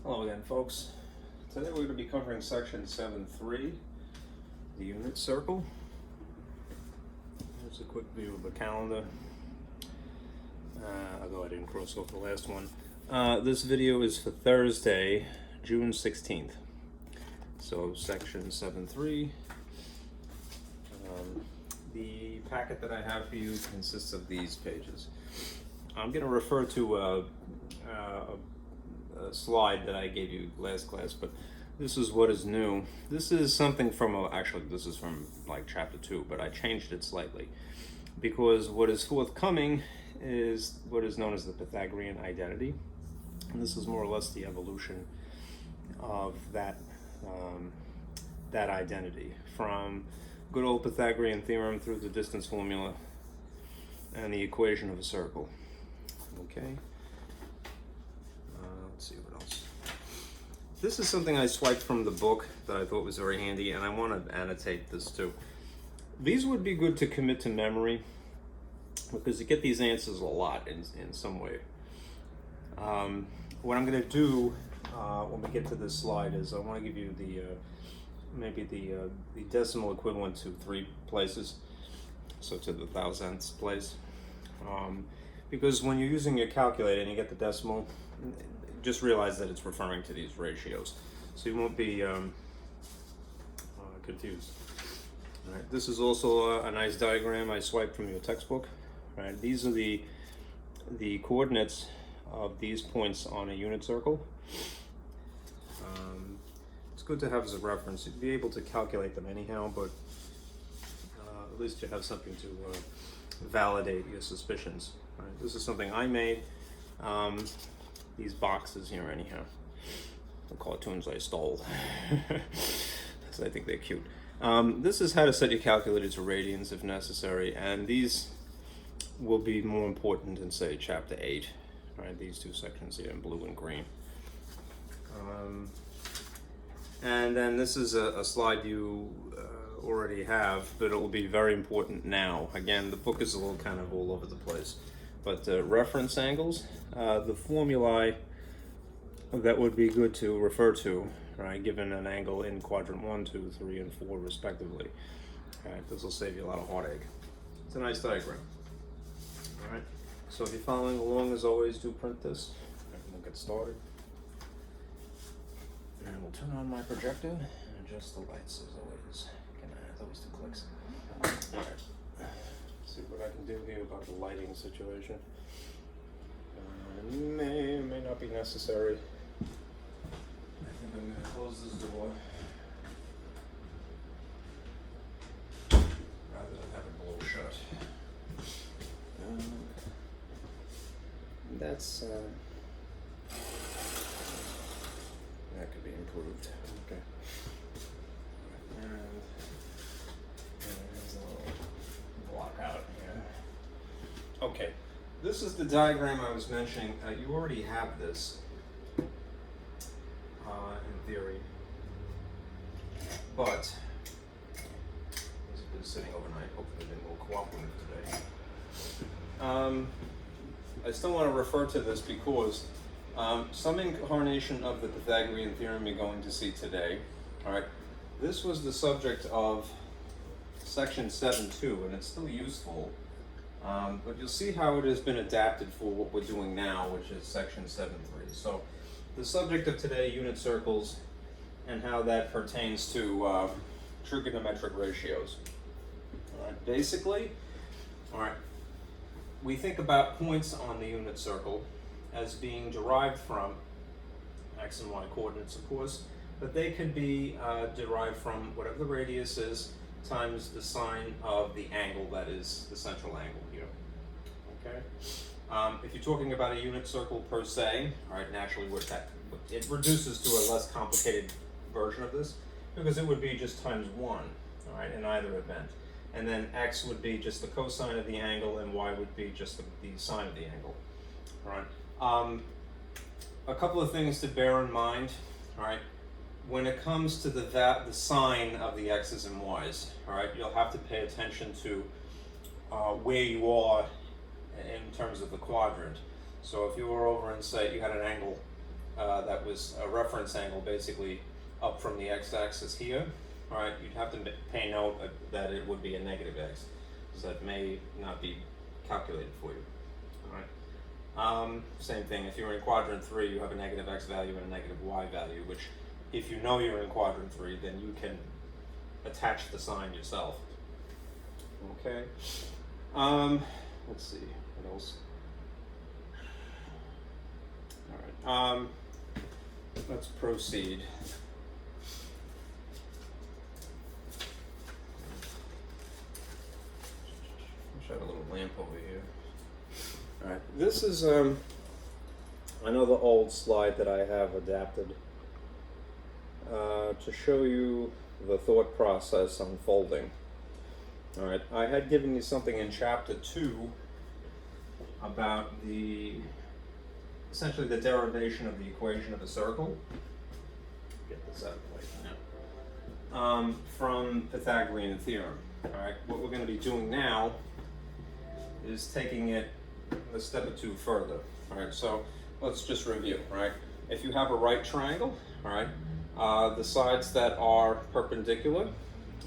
Hello again, folks. Today we're going to be covering section 7.3, the unit circle. Here's a quick view of the calendar, although I didn't cross off the last one. This video is for Thursday, June 16th. So section 7.3. The packet that I have for you consists of these pages. I'm going to refer to a slide that I gave you last class, but this is what is new. This is something from, actually this is from like chapter 2, but I changed it slightly because what is forthcoming is what is known as the Pythagorean Identity. And this is more or less the evolution of that identity from good old Pythagorean Theorem through the distance formula and the equation of a circle. Okay. Let's see what else. This is something I swiped from the book that I thought was very handy, and I want to annotate this too. These would be good to commit to memory because you get these answers a lot in some way. What I'm going to do when we get to this slide is I want to give you the maybe the decimal equivalent to 3 places, so to the thousandths place. Because when you're using your calculator and you get the decimal, just realize that it's referring to these ratios, so you won't be confused. All right, this is also a nice diagram I swiped from your textbook. All right, these are the coordinates of these points on a unit circle. It's good to have as a reference. You'd be able to calculate them anyhow, but at least you have something to validate your suspicions. All right, this is something I made. These boxes here anyhow. The cartoons I stole. So I think they're cute. This is how to set your calculator to radians if necessary, and these will be more important in, say, chapter 8. Right, these 2 sections here in blue and green. And then this is a slide you already have, but it will be very important now. Again, the book is a little kind of all over the place. But reference angles, the formulae that would be good to refer to, right, given an angle in quadrant 1, 2, 3, and 4 respectively. All right, this will save you a lot of heartache. It's a nice diagram. All right, so if you're following along, as always, do print this. All right, we'll get started. And we'll turn on my projector and adjust the lights as always. Always 2 clicks. All right. See what I can do here about the lighting situation. May or may not be necessary. I think I'm going to close this door rather than have it blow shut. That's that could be improved. Okay. And there's a little block out here. Okay, this is the diagram I was mentioning. You already have this in theory, but it's been sitting overnight. Hopefully they will cooperate today. I still want to refer to this because some incarnation of the Pythagorean Theorem you're going to see today. All right, this was the subject of section 7.2, and it's still useful. But you'll see how it has been adapted for what we're doing now, which is section 7.3. So the subject of today, unit circles, and how that pertains to trigonometric ratios. All right, basically, all right, we think about points on the unit circle as being derived from x and y coordinates, of course, but they could be derived from whatever the radius is times the sine of the angle that is the central angle here. Okay. If you're talking about a unit circle per se, all right, naturally it reduces to a less complicated version of this because it would be just times 1, all right, in either event. And then x would be just the cosine of the angle and y would be just the sine of the angle. All right. A couple of things to bear in mind, all right. When it comes to the sign of the x's and y's, all right, you'll have to pay attention to where you are in terms of the quadrant. So if you were over and say you had an angle that was a reference angle basically up from the x-axis here, all right, you'd have to pay note that it would be a negative x, because that may not be calculated for you. All right. Same thing, if you're in quadrant 3, you have a negative x value and a negative y value, which if you know you're in quadrant 3, then you can attach the sign yourself. Okay. Let's see, what else? All right. Let's proceed. I have a little lamp over here. All right, this is another old slide that I have adapted to show you the thought process unfolding. All right, I had given you something in chapter 2 about essentially the derivation of the equation of a circle. Get this out of the way now. From Pythagorean Theorem. All right, what we're going to be doing now is taking it a step or two further. All right, so let's just review. Right, if you have a right triangle, all right, the sides that are perpendicular,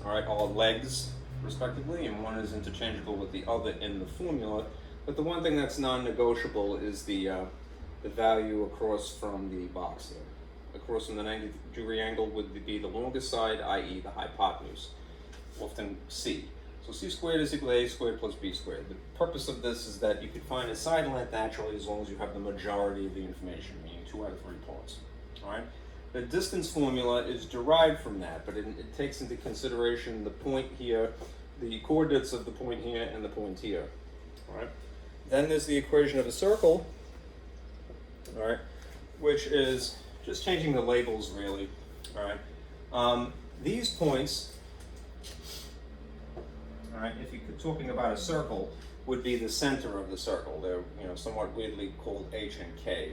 all right, are legs respectively, and one is interchangeable with the other in the formula. But the one thing that's non-negotiable is the value across from the box here. Across from the 90-degree angle would be the longest side, i.e. the hypotenuse, often c. So c squared is equal to a squared plus b squared. The purpose of this is that you could find a side length naturally as long as you have the majority of the information, meaning 2 out of 3 parts. All right. The distance formula is derived from that, but it takes into consideration the point here, the coordinates of the point here, and the point here. All right. Then there's the equation of a circle, all right, which is just changing the labels really. All right. These points, all right, if you're talking about a circle, would be the center of the circle. They're somewhat weirdly called H and K.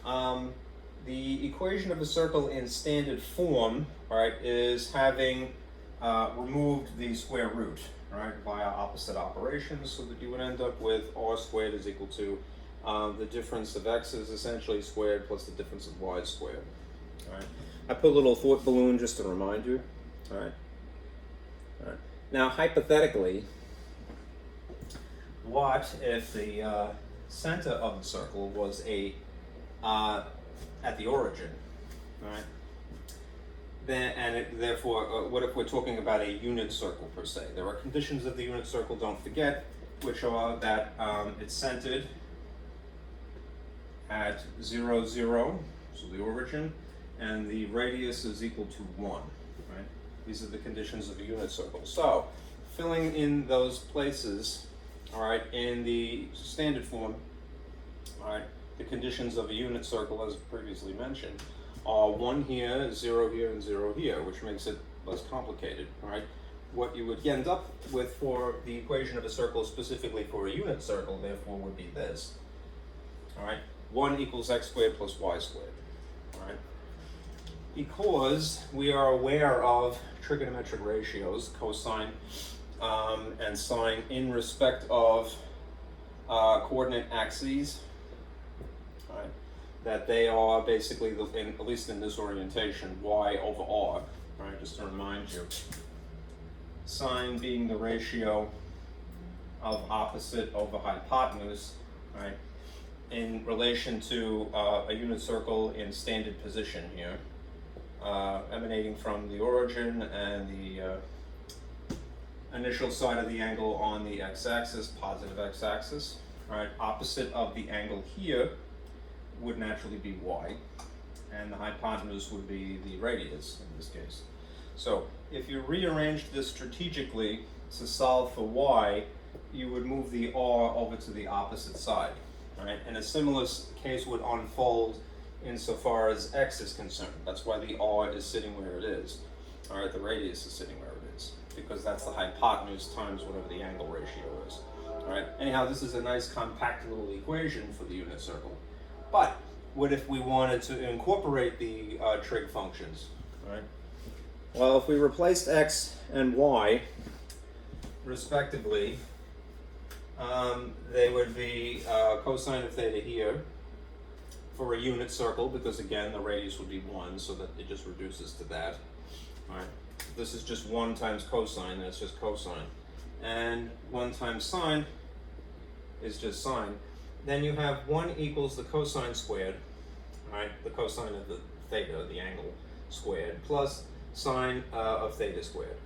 All right. The equation of a circle in standard form, all right, is having removed the square root, all right, via opposite operations, so that you would end up with r squared is equal to the difference of x is essentially squared plus the difference of y squared. All right. I put a little thought balloon just to remind you. All right. All right. Now, hypothetically, what if the center of the circle was at the origin, all right? Therefore, what if we're talking about a unit circle per se? There are conditions of the unit circle, don't forget, which are that it's centered at 0, 0, so the origin, and the radius is equal to 1, right? These are the conditions of a unit circle. So, filling in those places, all right, in the standard form, all right, the conditions of a unit circle, as previously mentioned, are 1 here, 0 here, and 0 here, which makes it less complicated, all right? What you would end up with for the equation of a circle, specifically for a unit circle, therefore, would be this, all right? 1 equals x squared plus y squared, all right? Because we are aware of trigonometric ratios, cosine and sine, in respect of coordinate axes, right, that they are basically, at least in this orientation, y over r, right, just to remind you. Sine being the ratio of opposite over hypotenuse, right, in relation to a unit circle in standard position here, emanating from the origin and the initial side of the angle on the x-axis, positive x-axis, right, opposite of the angle here would naturally be y, and the hypotenuse would be the radius in this case. So if you rearranged this strategically to solve for y, you would move the r over to the opposite side, right? And a similar case would unfold insofar as x is concerned. That's why the r is sitting where it is. All right, the radius is sitting where it is, because that's the hypotenuse times whatever the angle ratio is. All right, anyhow, this is a nice compact little equation for the unit circle. But what if we wanted to incorporate the trig functions, right? Well, if we replaced x and y, respectively, they would be cosine of theta here, for a unit circle, because again, the radius would be 1, so that it just reduces to that. All right. This is just 1 times cosine, that's just cosine. And 1 times sine is just sine. Then you have 1 equals the cosine squared, all right, the cosine of the theta, the angle squared, plus sine of theta squared.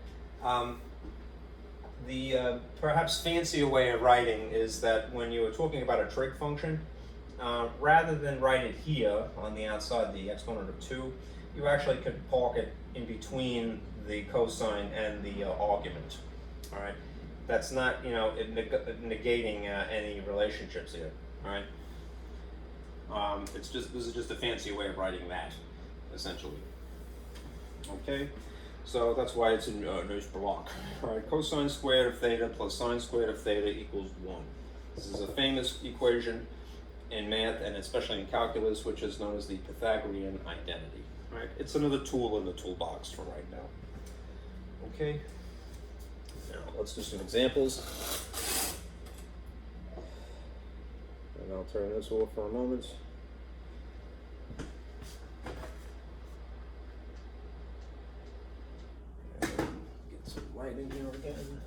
The perhaps fancier way of writing is that when you are talking about a trig function, rather than write it here on the outside, the exponent of 2, you actually could park it in between the cosine and the argument. All right, that's not, you know, negating any relationships here. All right, it's just, this is just a fancier way of writing that, essentially. Okay, so that's why it's in nice block. All right, cosine squared of theta plus sine squared of theta equals 1. This is a famous equation in math, and especially in calculus, which is known as the Pythagorean Identity. All right, it's another tool in the toolbox for right now. Okay, now let's do some examples. And I'll turn this off for a moment. And get some light in here again.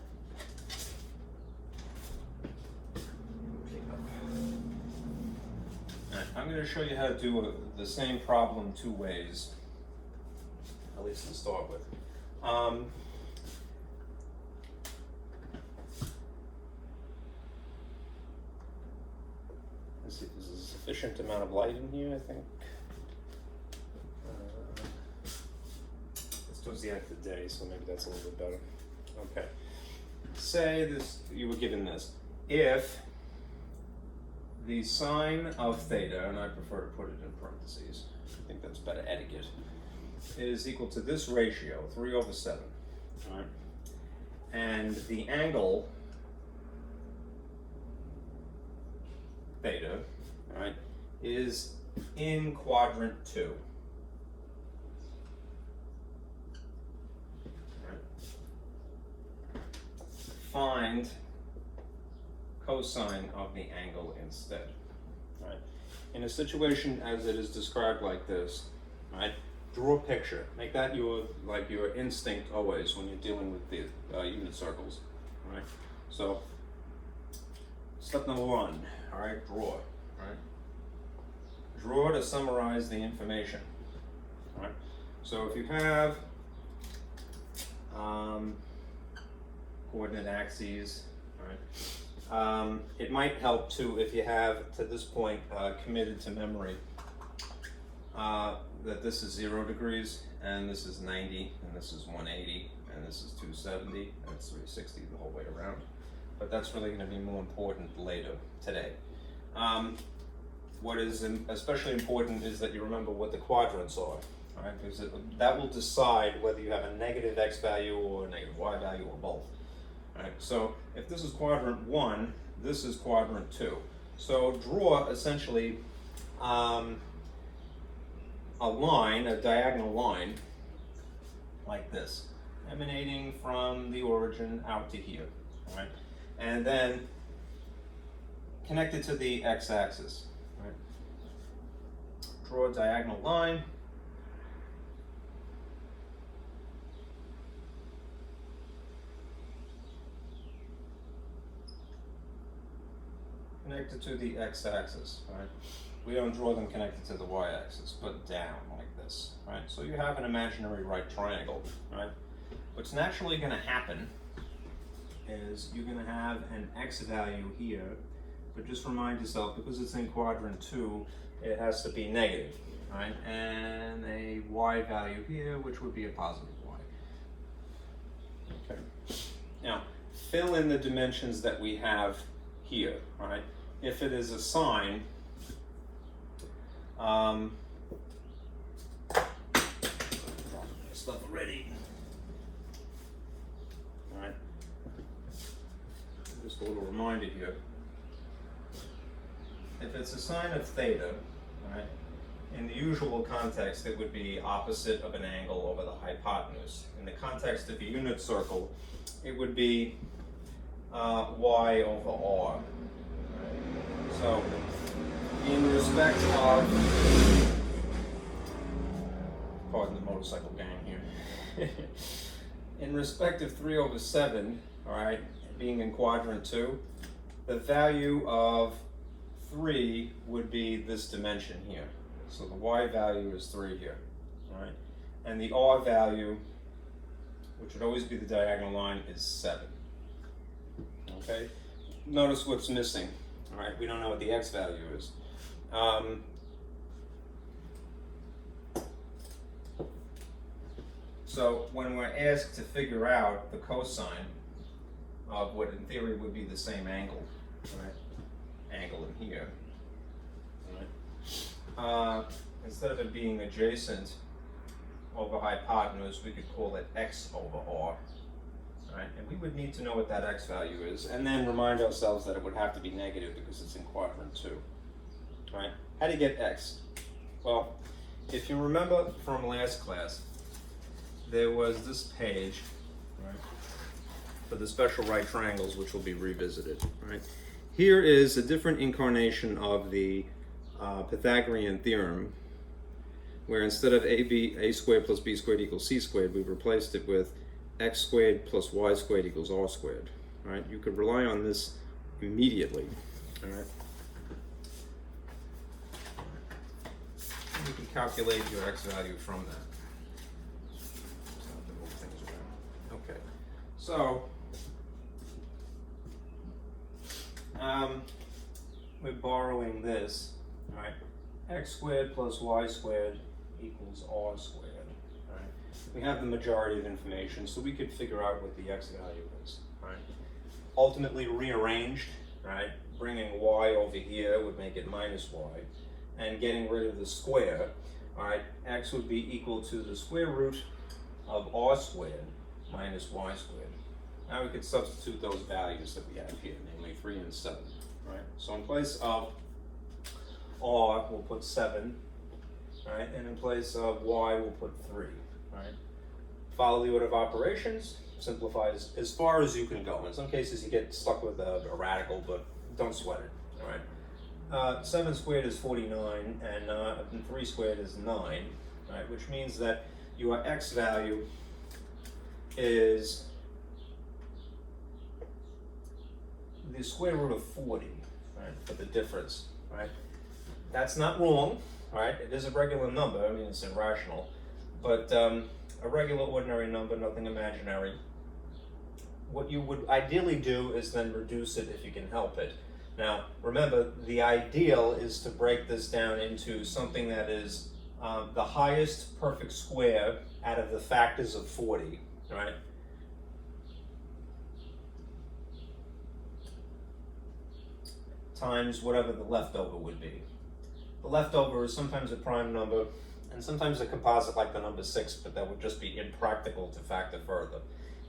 I'm going to show you how to do the same problem 2 ways, at least to start with. Let's see if there's a sufficient amount of light in here, I think. It's towards the end of the day, so maybe that's a little bit better. Okay. Say this, you were given this. If the sine of theta, and I prefer to put it in parentheses, I think that's better etiquette, is equal to this ratio, 3/7, all right? And the angle, theta, all right, is in quadrant 2. All right. Find cosine of the angle instead. All right. In a situation as it is described like this, all right, draw a picture. Make that your instinct always when you're dealing with the unit circles. All right. So step number 1. All right, draw. All right. Draw to summarize the information. All right. So if you have coordinate axes, all right. It might help too if you have, to this point, committed to memory that this is 0 degrees, and this is 90, and this is 180, and this is 270, and it's 360 the whole way around. But that's really going to be more important later today. What is especially important is that you remember what the quadrants are, all right? Because that will decide whether you have a negative x value or a negative y value or both. All right, so if this is quadrant 1, this is quadrant 2. So draw essentially a line, a diagonal line, like this, emanating from the origin out to here. All right, and then connect it to the x-axis. Right? Draw a diagonal line. Connected to the x-axis, right? We don't draw them connected to the y-axis, but down like this, right? So you have an imaginary right triangle, right? What's naturally going to happen is you're going to have an x value here, but just remind yourself, because it's in quadrant 2, it has to be negative, right? And a y value here, which would be a positive y. Okay. Now, fill in the dimensions that we have here, all right? If it is a sine, stuff already. All right. Just a little reminder here. If it's a sine of theta, all right, in the usual context, it would be opposite of an angle over the hypotenuse. In the context of a unit circle, it would be y over r. So in respect of, pardon the motorcycle gang here, in respect of 3 over 7, all right, being in quadrant 2, the value of 3 would be this dimension here. So the y value is 3 here, all right? And the r value, which would always be the diagonal line, is 7, okay? Notice what's missing, all right? We don't know what the x value is. So when we're asked to figure out the cosine of what in theory would be the same angle, right? Angle in here, right? Instead of it being adjacent over hypotenuse, we could call it x over r, right? And we would need to know what that x value is, and then remind ourselves that it would have to be negative because it's in quadrant 2, right? How do you get x? Well, if you remember from last class, there was this page, right, for the special right triangles, which will be revisited, right? Here is a different incarnation of the Pythagorean Theorem, where instead of a squared plus b squared equals c squared, we've replaced it with x squared plus y squared equals r squared, right? You could rely on this immediately, all right? You can calculate your x value from that. Okay, so we're borrowing this, all right? X squared plus y squared equals r squared, all right? We have the majority of information, so we could figure out what the x value is, all right? Ultimately rearranged, right? Bringing y over here would make it minus y, and getting rid of the square, all right? X would be equal to the square root of r squared minus y squared. Now we could substitute those values that we have here, namely 3 and 7, right? So in place of r, we'll put 7, right? And in place of y, we'll put 3, right? Follow the order of operations, simplify as far as you can go. In some cases, you get stuck with a radical, but don't sweat it, all right? 7 squared is 49, and 3 squared is 9, right? Which means that your x value is the square root of 40, right, for the difference, right? That's not wrong, right? It is a regular number, I mean, it's irrational, but a regular ordinary number, nothing imaginary. What you would ideally do is then reduce it if you can help it. Now, remember, the ideal is to break this down into something that is the highest perfect square out of the factors of 40, right? Times whatever the leftover would be. The leftover is sometimes a prime number and sometimes a composite like the number 6, but that would just be impractical to factor further.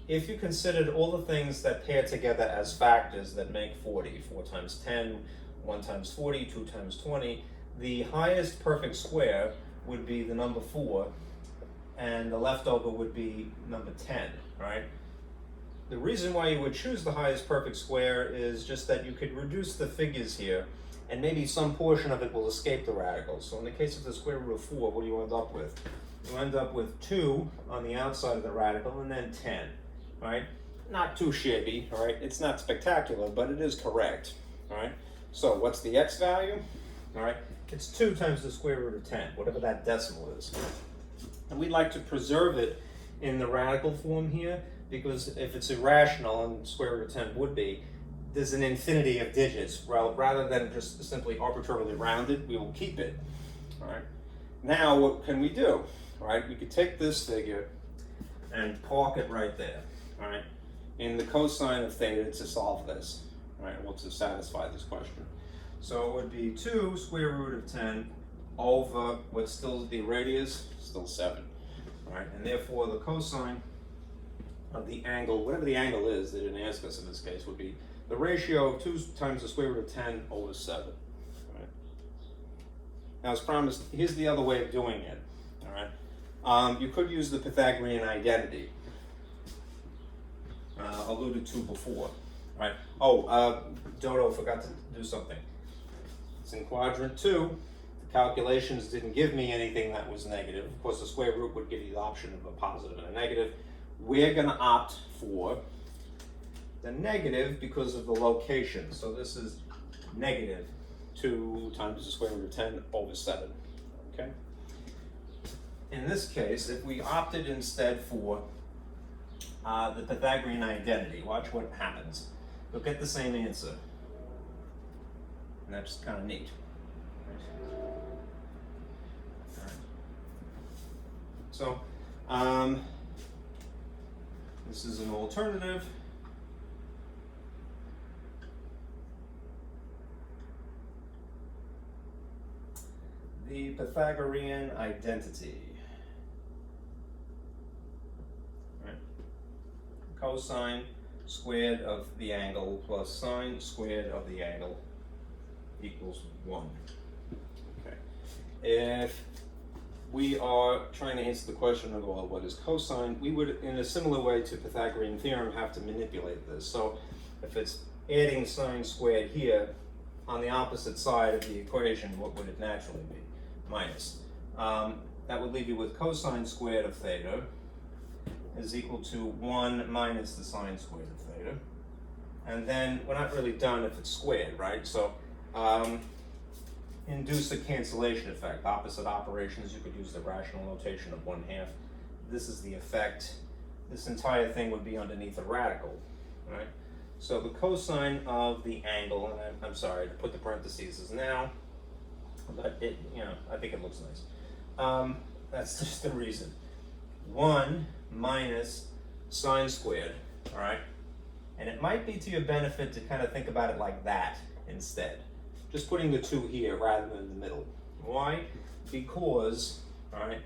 If you considered all the things that pair together as factors that make 40, 4 times 10, 1 times 40, 2 times 20, the highest perfect square would be the number 4, and the leftover would be number 10, right? The reason why you would choose the highest perfect square is just that you could reduce the figures here, and maybe some portion of it will escape the radicals. So in the case of the square root of 4, what do you end up with? You end up with 2 on the outside of the radical, and then 10, right? Not too shabby, all right? It's not spectacular, but it is correct, all right? So what's the x value? All right, it's 2 times the square root of 10, whatever that decimal is. And we'd like to preserve it in the radical form here, because if it's irrational, and square root of 10 would be, there's an infinity of digits. Well, rather than just simply arbitrarily round it, we will keep it. All right. Now, what can we do? All right, we could take this figure and park it right there. All right, in the cosine of theta to solve this. All right, well, to satisfy this question. So it would be 2 square root of 10 over what's still the radius, still 7. All right, and therefore the cosine of the angle, whatever the angle is, they didn't ask us in this case, would be the ratio of 2 times the square root of 10 over 7. All right. Now, as promised, here's the other way of doing it. All right. You could use the Pythagorean Identity, alluded to before. All right. Oh, Dodo forgot to do something. It's in quadrant 2. The calculations didn't give me anything that was negative. Of course, the square root would give you the option of a positive and a negative. We're going to opt for the negative because of the location. So this is negative 2 times the square root of 10 over 7. Okay? In this case, if we opted instead for the Pythagorean identity, watch what happens. You'll get the same answer. And that's kind of neat. All right. So, this is an alternative. The Pythagorean identity. Right. Cosine squared of the angle plus sine squared of the angle equals 1. Okay. If we are trying to answer the question of, well, what is cosine, we would, in a similar way to Pythagorean theorem, have to manipulate this. So if it's adding sine squared here, on the opposite side of the equation, what would it naturally be? Minus. That would leave you with cosine squared of theta is equal to 1 minus the sine squared of theta. And then we're not really done if it's squared, right? So induce a cancellation effect. Opposite operations, you could use the rational notation of 1/2. This is the effect. This entire thing would be underneath a radical, right? So the cosine of the angle, and I'm sorry to put the parentheses now, but it, I think it looks nice. That's just the reason. 1 minus sine squared, all right? And it might be to your benefit to kind of think about it like that instead. Just putting the 2 here rather than in the middle. Why? Because, all right,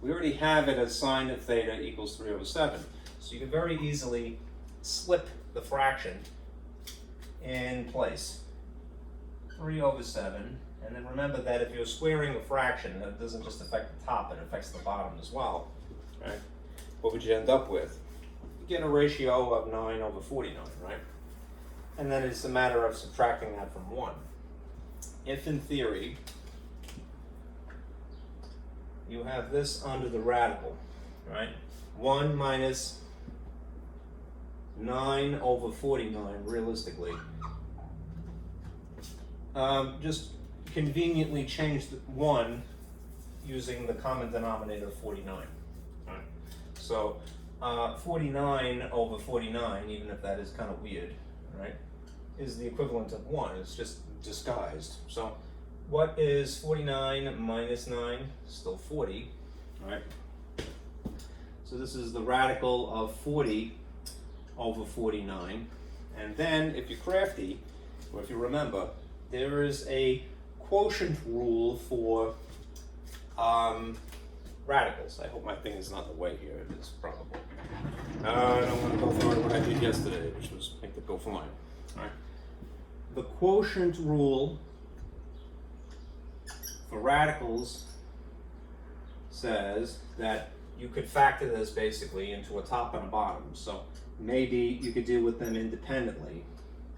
we already have it as sine of theta equals 3 over 7. So you can very easily slip the fraction in place. 3 over 7. And then remember that if you're squaring a fraction, that doesn't just affect the top, it affects the bottom as well. Right? What would you end up with? You get a ratio of 9 over 49, right? And then it's a matter of subtracting that from 1. If in theory, you have this under the radical, right? 1 minus 9 over 49, realistically. Just conveniently change the 1 using the common denominator of 49. Right. So 49 over 49, even if that is kind of weird, right, is the equivalent of 1. It's just disguised. So what is 49 minus 9? Still 40. Right. So this is the radical of 40 over 49. And then if you're crafty, or if you remember, there is a quotient rule for radicals. I hope my thing is not in the way here. It is probably. I don't want to go through what I did yesterday, which was make it go fine. All right. The quotient rule for radicals says that you could factor this basically into a top and a bottom. So maybe you could deal with them independently.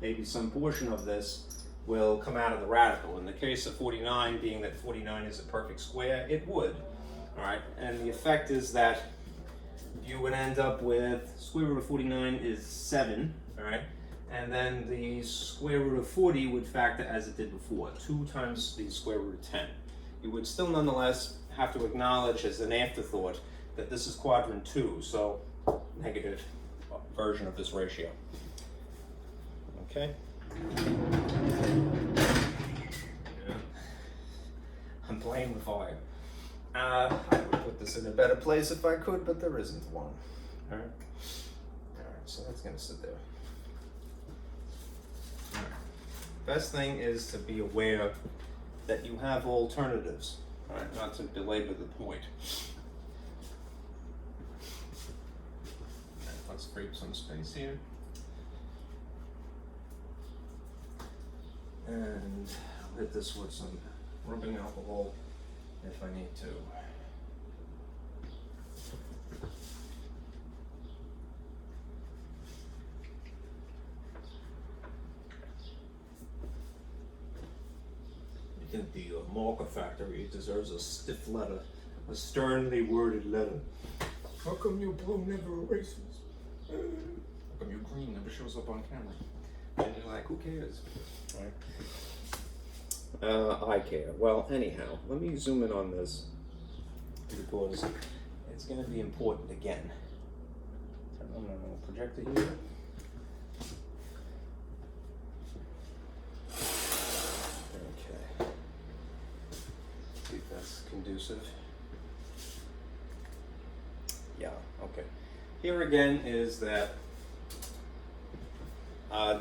Maybe some portion of this will come out of the radical. In the case of 49, being that 49 is a perfect square, it would. All right, and the effect is that you would end up with square root of 49 is 7, all right? And then the square root of 40 would factor as it did before, 2 times the square root of 10. You would still nonetheless have to acknowledge as an afterthought that this is quadrant 2, so negative version of this ratio. Okay? Yeah. I'm playing with fire. I would put this in a better place if I could, but there isn't one. All right, so that's going to sit there. All right. Best thing is to be aware that you have alternatives. All right, not to belabor the point. Right, let's create some space here. And I'll hit this with some rubbing alcohol if I need to. think the marker factory deserves a stiff letter, a sternly worded letter. How come your blue never erases? How come your green never shows up on camera? And you're like, who cares? Right? I care. Well, anyhow, let me zoom in on this because it's going to be important again. Turn on the projector here. Okay. See if that's conducive. Yeah, okay. Here again is that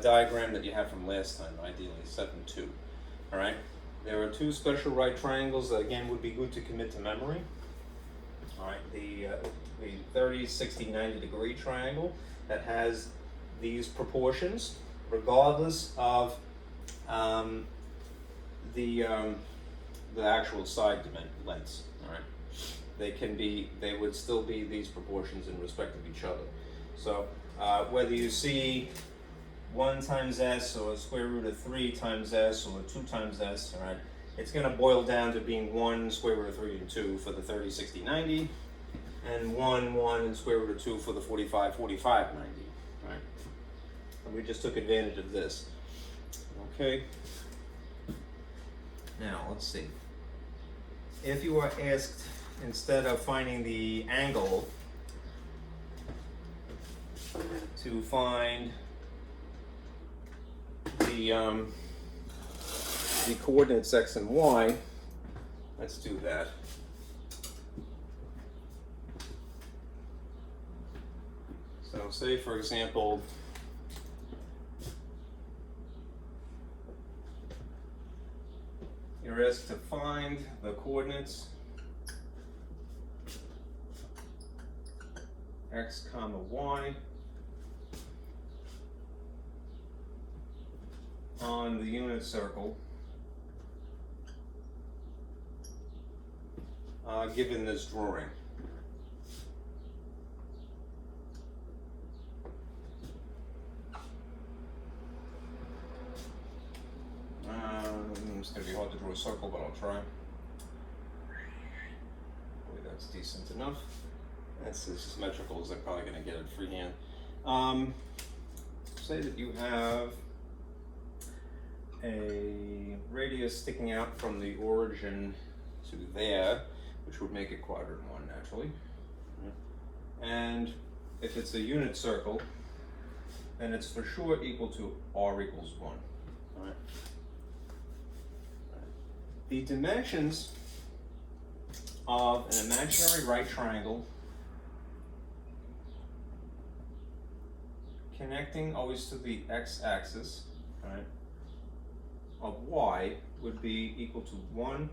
diagram that you had from last time, ideally, 7-2. All right? There are two special right triangles that, again, would be good to commit to memory. All right, the 30, 60, 90 degree triangle that has these proportions, regardless of the actual side lengths. All right, they would still be these proportions in respect of each other. So whether you see 1 times s or square root of 3 times s or 2 times s, all right, it's going to boil down to being 1 square root of 3 and 2 for the 30, 60, 90, and 1, 1 and square root of 2 for the 45, 45, 90. Right? And we just took advantage of this. Okay. Now, let's see. If you were asked, instead of finding the angle, to find the coordinates x and y, let's do that. So say, for example, you're asked to find the coordinates x comma y on the unit circle given this drawing. It's going to be hard to draw a circle, but I'll try. Hopefully that's decent enough. That's as symmetrical as I'm probably going to get it freehand. Say that you have a radius sticking out from the origin to there, which would make it quadrant 1 naturally. And if it's a unit circle, then it's for sure equal to r equals 1. All right. The dimensions of an imaginary right triangle connecting always to the x-axis, right, of y would be equal to 1,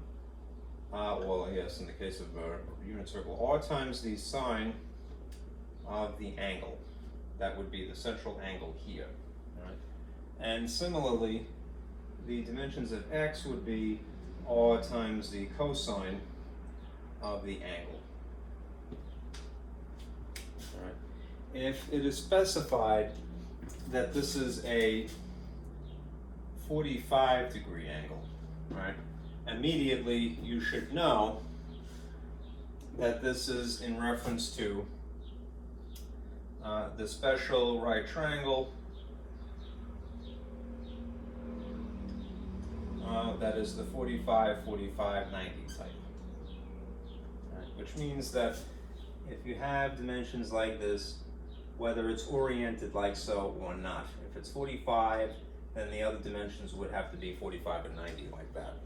well, yes, in the case of a unit circle, r times the sine of the angle. That would be the central angle here. Right? And similarly, the dimensions of x would be r times the cosine of the angle. All right. If it is specified that this is a 45 degree angle, right, immediately you should know that this is in reference to the special right triangle that is the 45, 45, 90 type. Right? Which means that if you have dimensions like this, whether it's oriented like so or not, if it's 45, then the other dimensions would have to be 45 and 90 like that.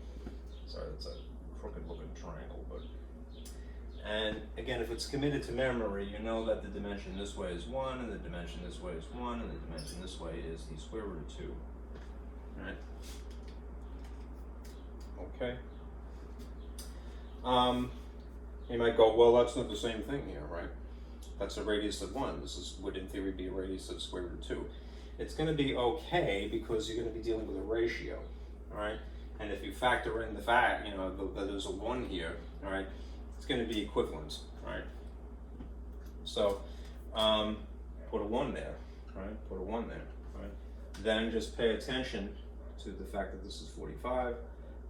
Sorry, that's a crooked looking triangle, but. And again, if it's committed to memory, you know that the dimension this way is 1, and the dimension this way is 1, and the dimension this way is the square root of 2. Right? Okay. You might go, well, that's not the same thing here, right? That's a radius of 1. This would, in theory, be a radius of square root of 2. It's going to be okay because you're going to be dealing with a ratio, all right? And if you factor in the fact, you know, that there's a 1 here, all right, it's going to be equivalent, right? So put a 1 there, right? Put a 1 there, right? Then just pay attention to the fact that this is 45,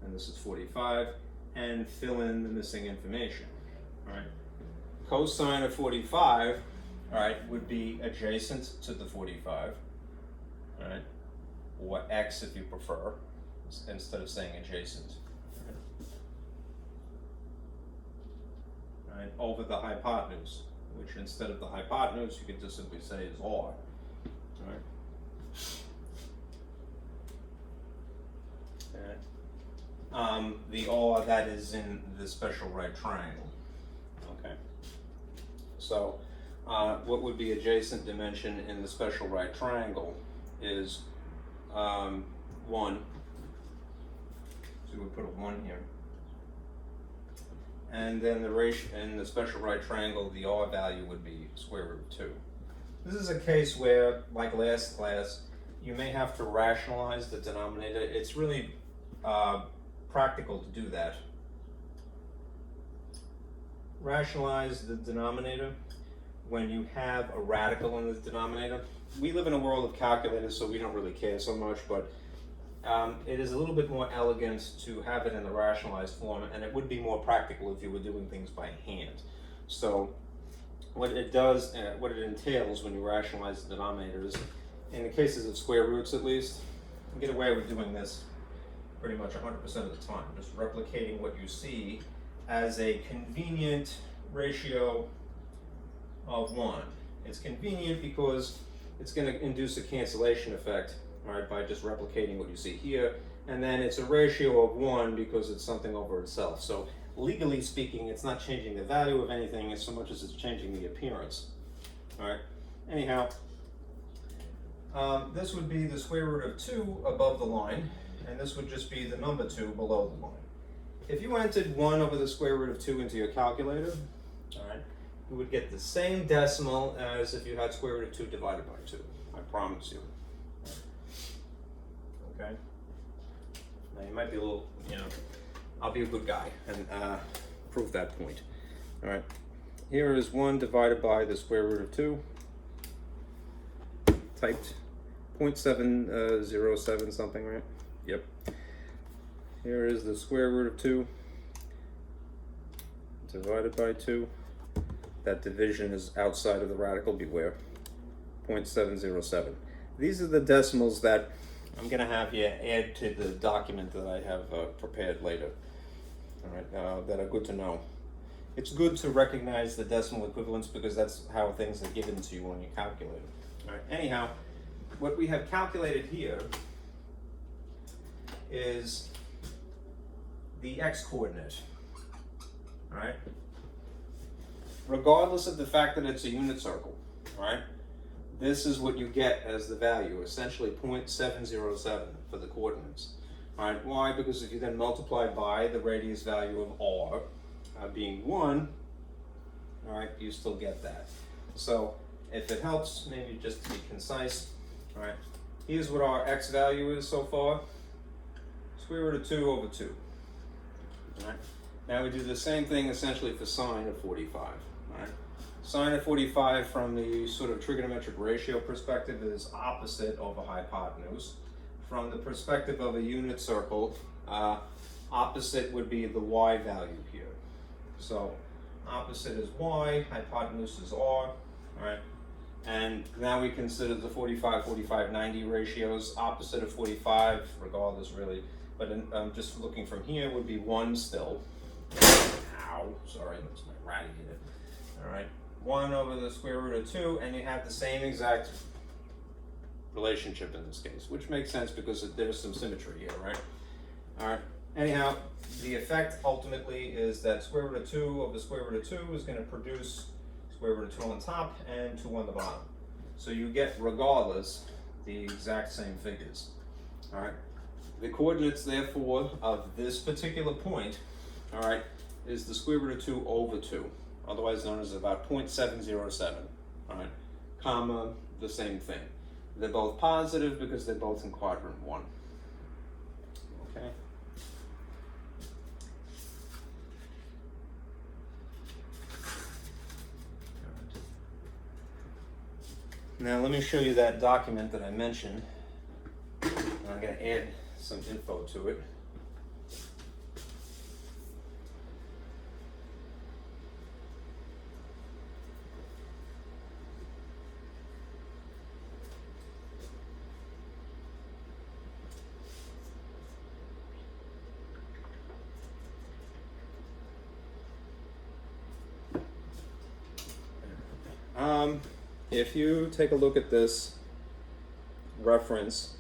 and this is 45, and fill in the missing information. All right. Cosine of 45, all right, would be adjacent to the 45, all right, or x if you prefer, instead of saying adjacent. All right, over the hypotenuse, which instead of the hypotenuse, you could just simply say is r. All right. The r that is in the special right triangle. Okay. So, what would be adjacent dimension in the special right triangle is 1. So we would put a 1 here. And then the ratio in the special right triangle, the r value would be square root of 2. This is a case where, like last class, you may have to rationalize the denominator. It's really practical to do that. Rationalize the denominator when you have a radical in the denominator. We live in a world of calculators, so we don't really care so much, but it is a little bit more elegant to have it in the rationalized form, and it would be more practical if you were doing things by hand. So what it does, what it entails when you rationalize the denominator is, in the cases of square roots at least, you get away with doing this pretty much 100% of the time, just replicating what you see as a convenient ratio of 1. It's convenient because it's going to induce a cancellation effect, all right, by just replicating what you see here, and then it's a ratio of 1 because it's something over itself. So legally speaking, it's not changing the value of anything as so much as it's changing the appearance. All right. Anyhow, this would be the square root of 2 above the line, and this would just be the number 2 below the line. If you entered 1 over the square root of 2 into your calculator, all right, you would get the same decimal as if you had square root of 2 divided by 2. I promise you. Okay. Now you might be a little, I'll be a good guy and prove that point. All right. Here is 1 divided by the square root of 2. Typed 0.707 something, right? Yep. Here is the square root of 2 divided by 2. That division is outside of the radical, beware. 0.707. These are the decimals that I'm going to have you add to the document that I have prepared later. All right, that are good to know. It's good to recognize the decimal equivalents because that's how things are given to you on your calculator. All right. Anyhow, what we have calculated here is the x-coordinate. All right. Regardless of the fact that it's a unit circle, all right, this is what you get as the value, essentially 0.707 for the coordinates. All right, why? Because if you then multiply by the radius value of r being 1, all right, you still get that. So if it helps, maybe just to be concise, all right, here's what our x value is so far, square root of 2 over 2. All right. Now we do the same thing essentially for sine of 45. All right. Sine of 45 from the sort of trigonometric ratio perspective is opposite over hypotenuse. From the perspective of a unit circle, opposite would be the y value here. So opposite is y, hypotenuse is r, all right? And now we consider the 45, 45, 90 ratios. Opposite of 45, regardless really, but just looking from here would be 1 still. Ow, sorry, that's my radiator. All right, 1 over the square root of 2, and you have the same exact relationship in this case, which makes sense because there's some symmetry here, right? All right, anyhow, the effect ultimately is that square root of 2 over square root of 2 is going to produce square root of 2 on top and 2 on the bottom. So you get, regardless, the exact same figures. All right, the coordinates, therefore, of this particular point, all right, is the square root of 2 over 2, otherwise known as about 0.707, all right, comma, the same thing. They're both positive because they're both in quadrant 1. Okay. Now let me show you that document that I mentioned. I'm going to add some info to it. If you take a look at this reference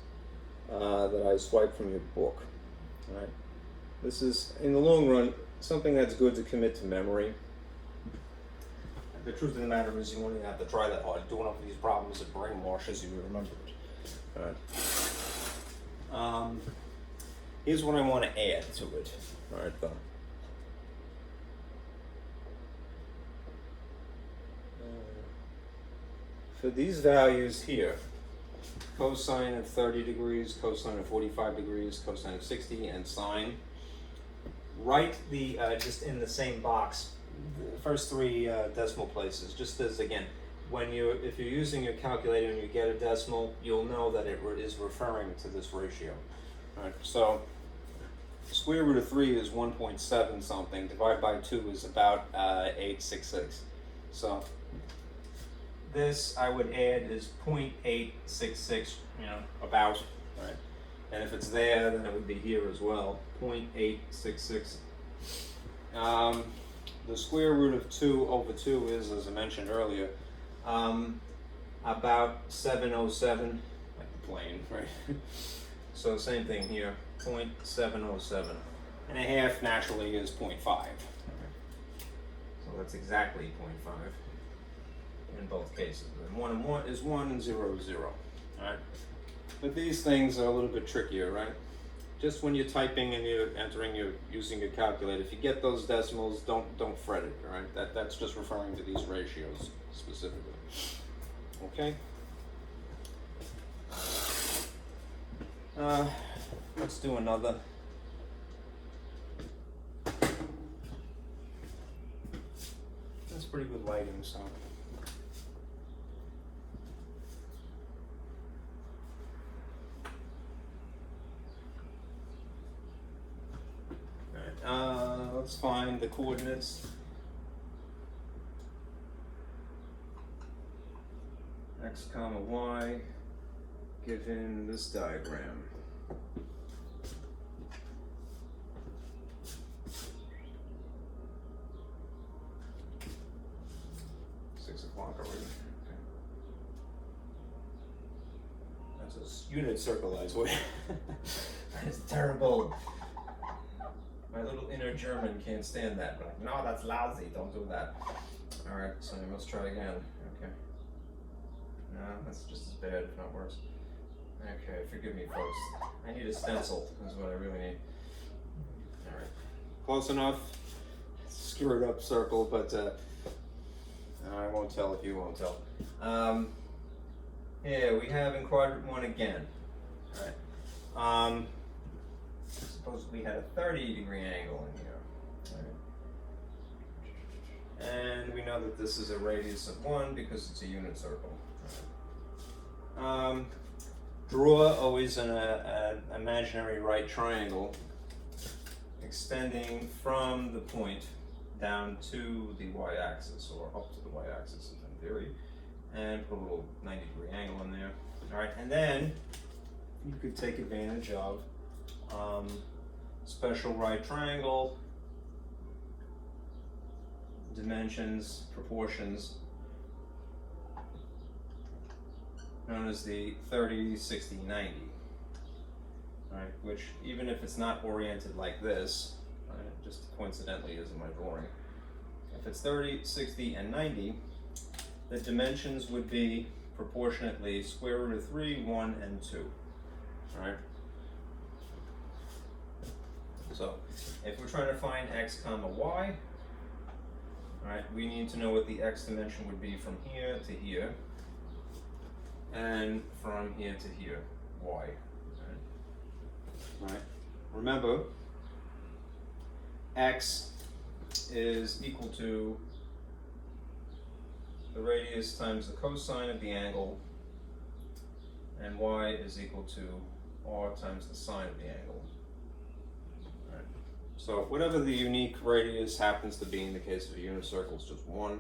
that I swiped from your book, right? This is, in the long run, something that's good to commit to memory. The truth of the matter is you won't have to try that hard. Doing up these problems, it brainwashes you to remember it. All right. Here's what I want to add to it. All right, though. For these values here, cosine of 30 degrees, cosine of 45 degrees, cosine of 60, and sine, write the, just in the same box, the first three decimal places, just as, again, if you're using your calculator and you get a decimal, you'll know that it is referring to this ratio. All right, so square root of 3 is 1.7 something, divided by 2 is about 866. So this I would add is 0.866, about, right? And if it's there, then it would be here as well, 0.866. The square root of 2 over 2 is, as I mentioned earlier, about 707, like the plane, right? So same thing here, 0.707. And a half naturally is 0.5. So that's exactly 0.5 in both cases. And 1 and 1 is 1 and 0 is 0. All right? But these things are a little bit trickier, right? Just when you're typing and you're using your calculator, if you get those decimals, don't fret it, all right? That's just referring to these ratios specifically. Okay? Let's do another. That's pretty good lighting, so. Let's find the coordinates. X comma y, given this diagram. Already. Okay. That's a unit circleized way. That's terrible. My little inner German can't stand that. Like, no, that's lousy. Don't do that. All right, so I must try again. Okay. No, that's just as bad, if not worse. Okay, forgive me, folks. I need a stencil. Is what I really need. All right, close enough. Screwed up circle, but. I won't tell if you won't tell. Yeah, we have in quadrant 1 again. All right. Suppose we had a 30-degree angle in here. Right. And we know that this is a radius of 1 because it's a unit circle. Right. Draw always an imaginary right triangle extending from the point down to the y-axis, or up to the y-axis in theory, and put a little 90-degree angle in there. All right, and then you could take advantage of special right triangle dimensions, proportions, known as the 30, 60, 90. All right, which even if it's not oriented like this, just coincidentally is in my drawing. If it's 30, 60, and 90, the dimensions would be proportionately square root of 3, 1, and 2. All right? So, if we're trying to find x comma y, all right, we need to know what the x dimension would be from here to here, and from here to here, y. All right? All right. Remember, x is equal to the radius times the cosine of the angle, and y is equal to r times the sine of the angle. All right. So whatever the unique radius happens to be in the case of a unit circle, it's just 1.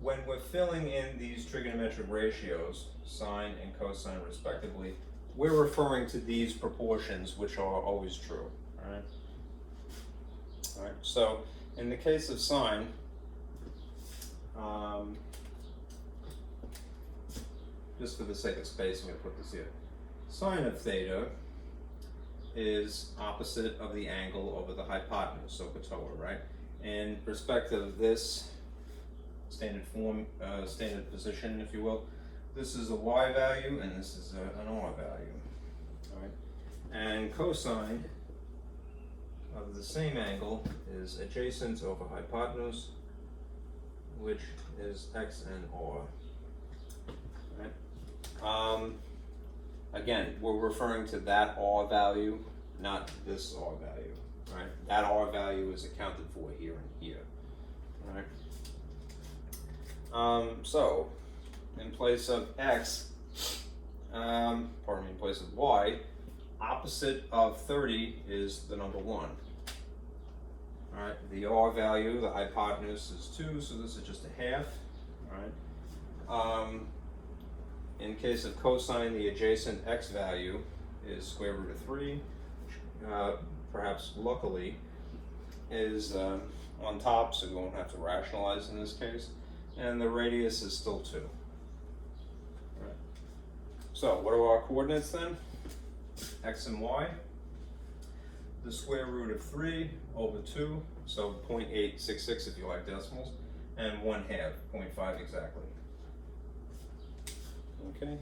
When we're filling in these trigonometric ratios, sine and cosine respectively, we're referring to these proportions, which are always true. All right. All right, so in the case of sine, just for the sake of space, I'm going to put this here. Sine of theta is opposite of the angle over the hypotenuse, so Ptoa, right? In respect of this standard form, standard position, if you will, this is a y value and this is an r value, all right? And cosine of the same angle is adjacent over hypotenuse, which is x and r. Right? Again, we're referring to that r value, not this r value. Right? That r value is accounted for here and here. Right? So, in place of x, in place of y, opposite of 30 is the number 1. All right, the r value, the hypotenuse is 2, so this is just a half. All right. In case of cosine, the adjacent x value is square root of 3, perhaps luckily is on top, so we won't have to rationalize in this case. And the radius is still 2. All right. So what are our coordinates then? X and y. The square root of 3 over 2, so 0.866 if you like decimals, and 1/2, 0.5 exactly. Okay.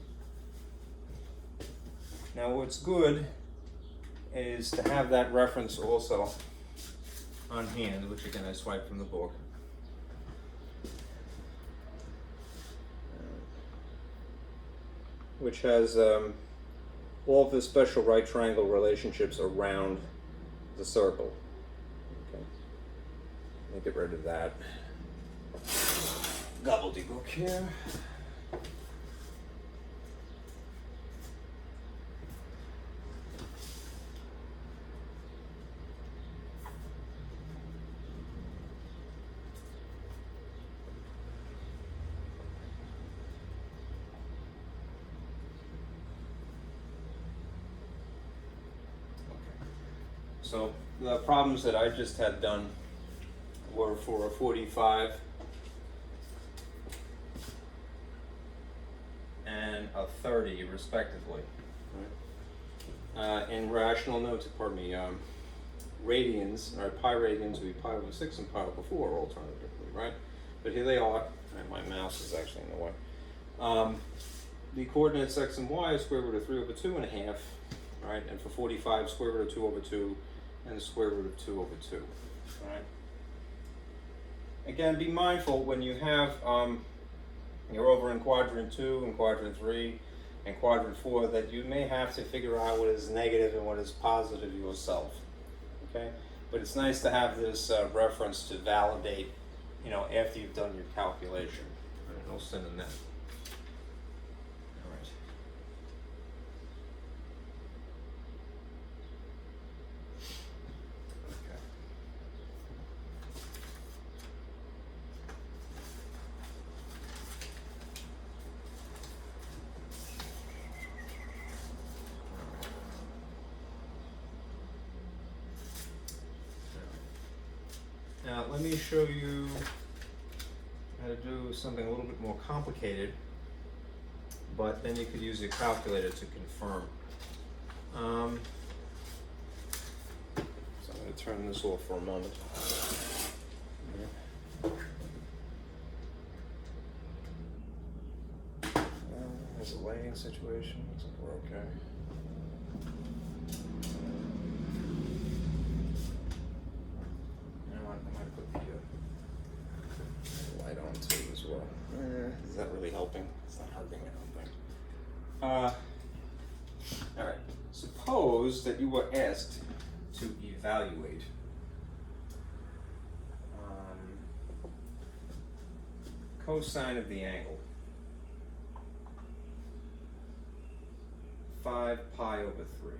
Now what's good is to have that reference also on hand, which again I swiped from the book. Which has all of the special right triangle relationships around the circle. Okay. Let me get rid of that gobbledygook here. So the problems that I just had done were for a 45 and a 30 respectively. Right. In rational notes, radians, or pi radians would be pi over 6 and pi over 4 alternatively, right? But here they are, and my mouse is actually in the way. The coordinates x and y is square root of 3 over 2 and a half, right? And for 45, square root of 2 over 2 and the square root of 2 over 2. All right. Again, be mindful when you have, you're over in quadrant 2 and quadrant 3 and quadrant 4 that you may have to figure out what is negative and what is positive yourself. Okay? But it's nice to have this reference to validate, after you've done your calculation. Right? No sin in that. Now let me show you how to do something a little bit more complicated, but then you could use your calculator to confirm. So I'm going to turn this off for a moment. There's a lighting situation, looks like we're okay. Is that really helping? It's not hurting, I don't think. All right. Suppose that you were asked to evaluate cosine of the angle 5 pi over 3.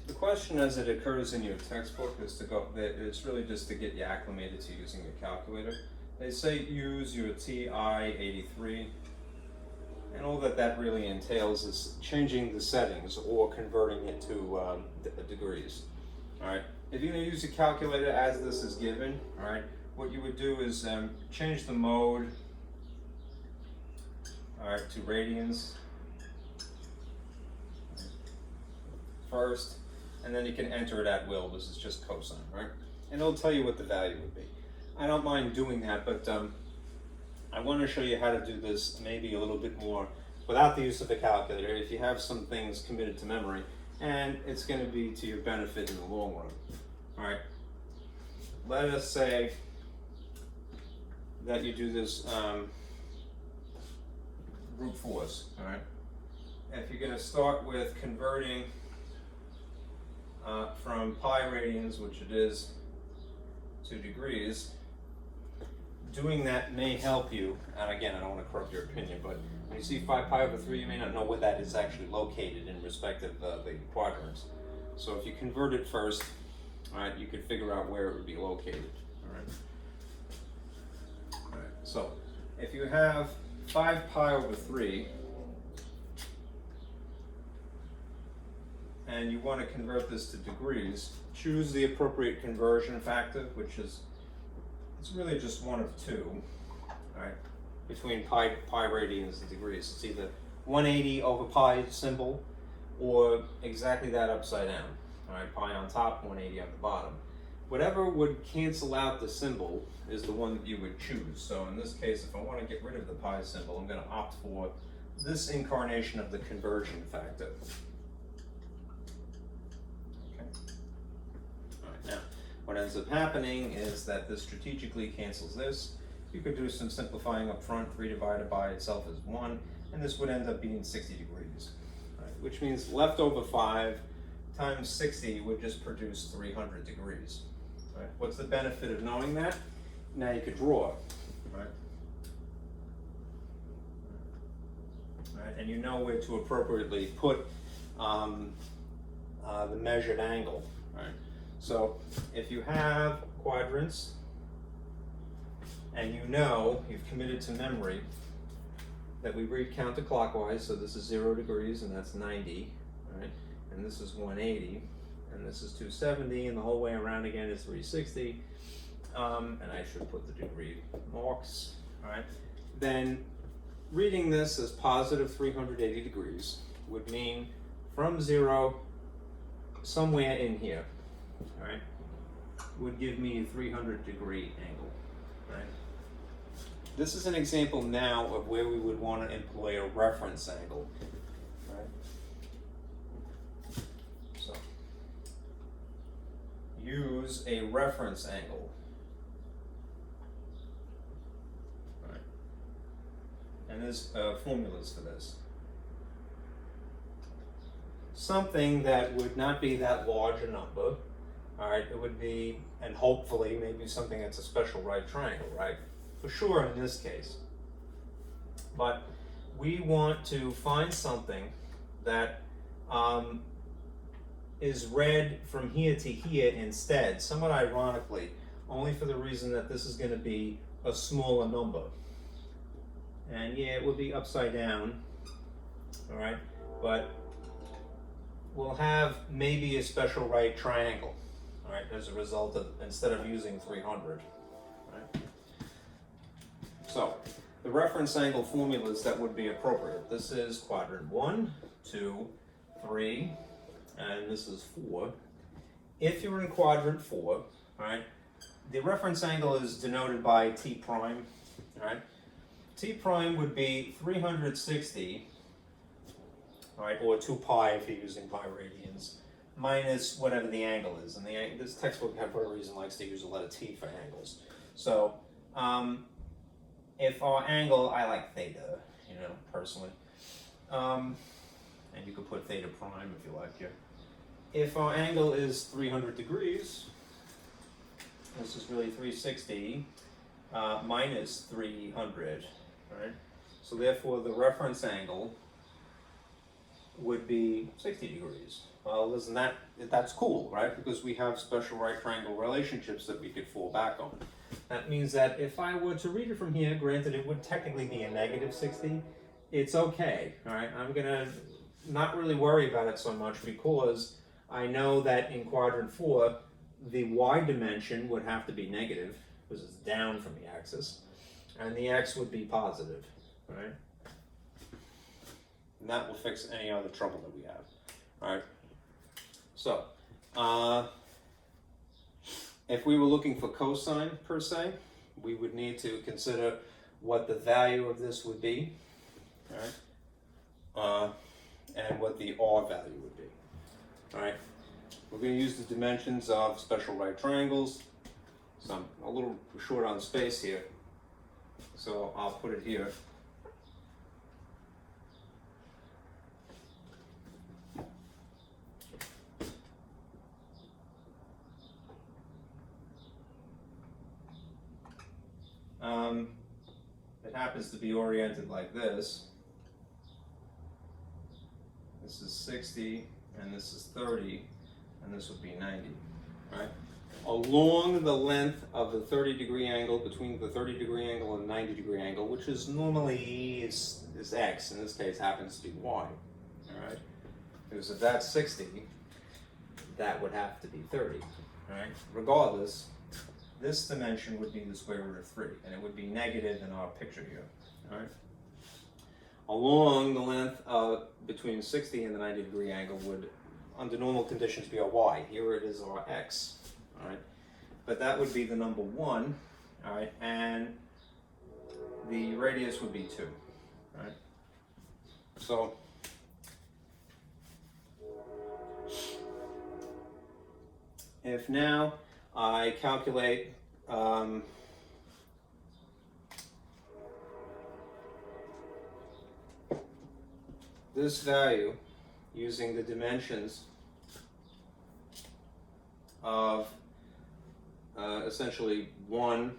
The question as it occurs in your textbook is it's really just to get you acclimated to using your calculator. They say use your TI-83, and all that really entails is changing the settings or converting it to degrees. All right. If you're going to use your calculator as this is given, all right, what you would do is change the mode, all right, to radians first, and then you can enter it at will. This is just cosine, right? And it'll tell you what the value would be. I don't mind doing that, but I want to show you how to do this maybe a little bit more without the use of a calculator if you have some things committed to memory, and it's going to be to your benefit in the long run. All right. Let us say that you do this brute force. All right. If you're going to start with converting from pi radians, which it is, to degrees, doing that may help you. And again, I don't want to corrupt your opinion, but when you see 5 pi over 3, you may not know where that is actually located in respect of the quadrants. So if you convert it first, all right, you could figure out where it would be located. All right. All right. So if you have 5 pi over 3, and you want to convert this to degrees, choose the appropriate conversion factor, which is, it's really just one of two, all right, between pi radians and degrees. It's either 180 over pi symbol, or exactly that upside down, all right, pi on top, 180 on the bottom. Whatever would cancel out the symbol is the one that you would choose. So in this case, if I want to get rid of the pi symbol, I'm going to opt for this incarnation of the conversion factor. What ends up happening is that this strategically cancels this. You could do some simplifying up front. 3 divided by itself is 1, and this would end up being 60 degrees, right? Which means leftover 5 times 60 would just produce 300 degrees. Right? What's the benefit of knowing that? Now you could draw, right? Right? And you know where to appropriately put the measured angle, right? So if you have quadrants and you know, you've committed to memory that we read counterclockwise, so this is 0 degrees and that's 90, right? And this is 180, and this is 270, and the whole way around again is 360, and I should put the degree marks, all right? Then reading this as positive 380 degrees would mean from 0 somewhere in here, all right, would give me a 300 degree angle, right? This is an example now of where we would want to employ a reference angle, right? So, use a reference angle, right? And there's formulas for this. Something that would not be that large a number. All right, it would be, and hopefully maybe something that's a special right triangle, right? For sure in this case. But we want to find something that is read from here to here instead, somewhat ironically, only for the reason that this is going to be a smaller number. And yeah, it would be upside down, all right? But we'll have maybe a special right triangle. All right, as a result of, instead of using 300, right? So, the reference angle formulas that would be appropriate. This is quadrant 1, 2, 3, and this is 4. If you're in quadrant 4, all right, the reference angle is denoted by T prime, all right? T prime would be 360, all right, or 2 pi if you're using pi radians, minus whatever the angle is. And this textbook, for a reason, likes to use a letter T for angles. So if our angle, I like theta, you know, personally. And you could put theta prime if you like here. If our angle is 300 degrees, this is really 360 minus 300, right? So therefore the reference angle would be 60 degrees. Well, isn't that's cool, right? Because we have special right triangle relationships that we could fall back on. That means that if I were to read it from here, granted it would technically be a negative 60, it's okay, all right? I'm gonna not really worry about it so much because I know that in quadrant 4, the y dimension would have to be negative, because it's down from the axis, and the x would be positive, right? And that will fix any other trouble that we have, all right? So, if we were looking for cosine per se, we would need to consider what the value of this would be, all right? And what the R value would be, all right? We're going to use the dimensions of special right triangles. So I'm a little short on space here, so I'll put it here. It happens to be oriented like this. This is 60, and this is 30, and this would be 90, right? Along the length of the 30-degree angle, between the 30-degree angle and 90-degree angle, which is normally is x, in this case happens to be y, all right? Because if that's 60, that would have to be 30, right? Regardless, this dimension would be the square root of 3, and it would be negative in our picture here, all right? Along the length between 60 and the 90-degree angle would, under normal conditions, be our y. Here it is our x, all right? But that would be the number 1, all right? And the radius would be 2, all right? So, if now I calculate this value using the dimensions of essentially 1,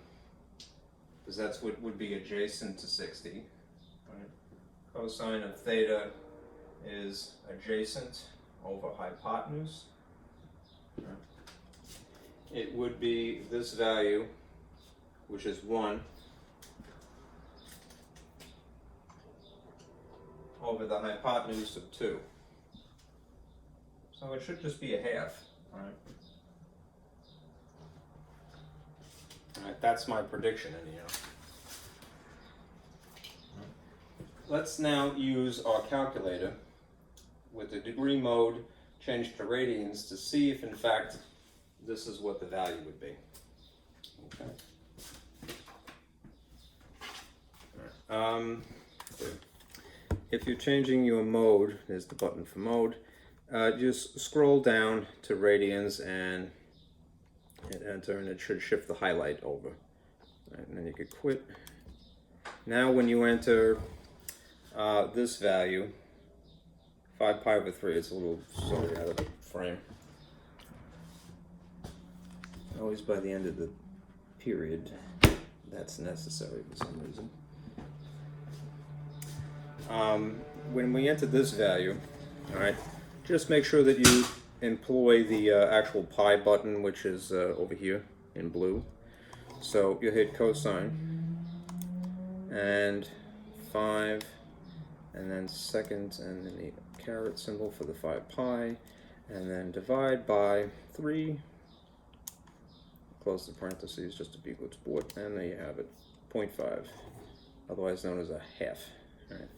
because that's what would be adjacent to 60. Right? Cosine of theta is adjacent over hypotenuse. Right? It would be this value, which is 1, over the hypotenuse of 2. So it should just be a half, all right? All right, that's my prediction anyhow. Let's now use our calculator with the degree mode changed to radians to see if in fact this is what the value would be. Okay. All right. If you're changing your mode, there's the button for mode, just scroll down to radians and hit enter, and it should shift the highlight over. Right, and then you could quit. Now when you enter this value, 5 pi over 3, it's a little sorry out of the frame. Always by the end of the period, that's necessary for some reason. When we enter this value, all right, just make sure that you employ the actual pi button, which is over here in blue. So you hit cosine and 5, and then second, and then the caret symbol for the 5 pi, and then divide by 3. Close the parentheses just to be good sport, and there you have it, 0.5, otherwise known as a half. All right.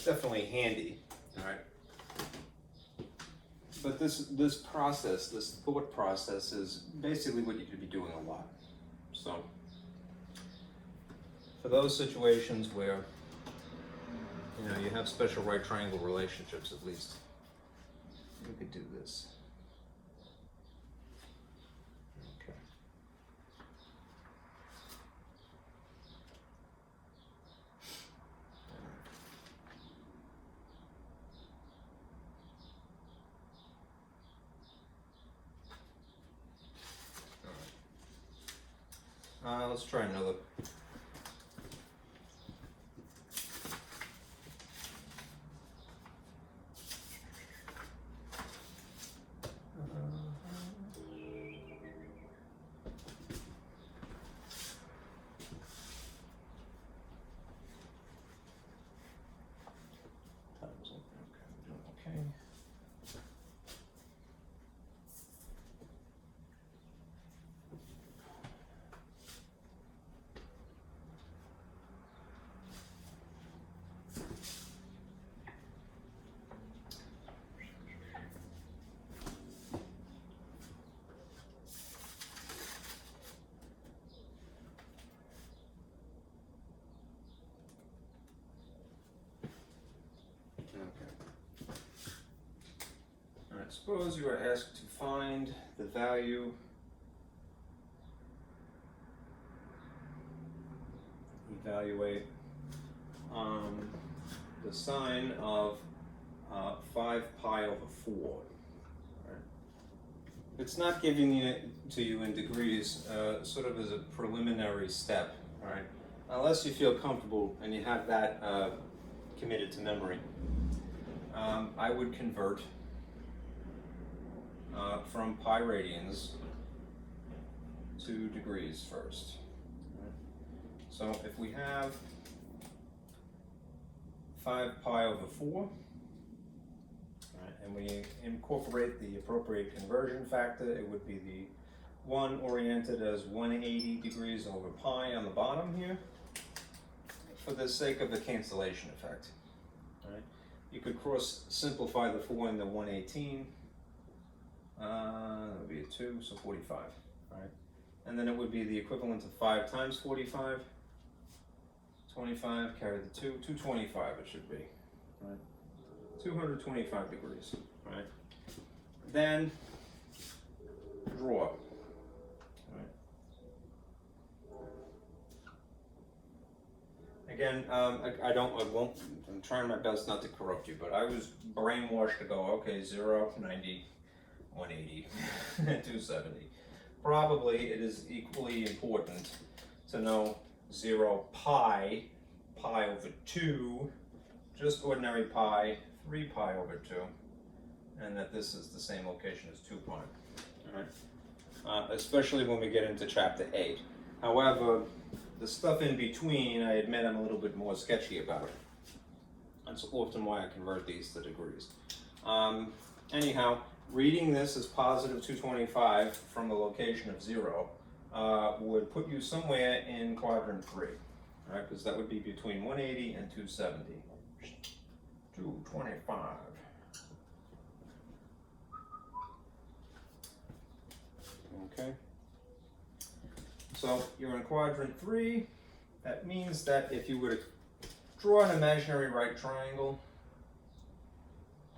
Definitely handy, all right. But this process, this thought process, is basically what you could be doing a lot. So, for those situations where you have special right triangle relationships, at least, you could do this. Let's try another. Suppose you are asked to find the value evaluate the sine of 5 pi over 4. Right? It's not giving it to you in degrees, sort of as a preliminary step, right? Unless you feel comfortable and you have that committed to memory. I would convert from pi radians to degrees first. Right? So if we have 5 pi over 4, right, and we incorporate the appropriate conversion factor, it would be the one oriented as 180 degrees over pi on the bottom here, for the sake of the cancellation effect. Right? You could cross simplify the 4 into 118. That would be a 2, so 45. Right? And then it would be the equivalent of 5 times 45. 25, carry the 2, 225 it should be. Right? 225 degrees. Right? Then draw. Again, I'm trying my best not to corrupt you, but I was brainwashed to go, okay, 0, 90, 180, 270. Probably it is equally important to know 0 pi, pi over 2, just ordinary pi, 3 pi over 2, and that this is the same location as 2 pi. All right? Especially when we get into chapter 8. However, the stuff in between, I admit I'm a little bit more sketchy about. That's often why I convert these to degrees. Anyhow, reading this as positive 225 from the location of 0 would put you somewhere in quadrant 3, right? Because that would be between 180 and 270. 225. Okay. So you're in quadrant 3. That means that if you were to draw an imaginary right triangle,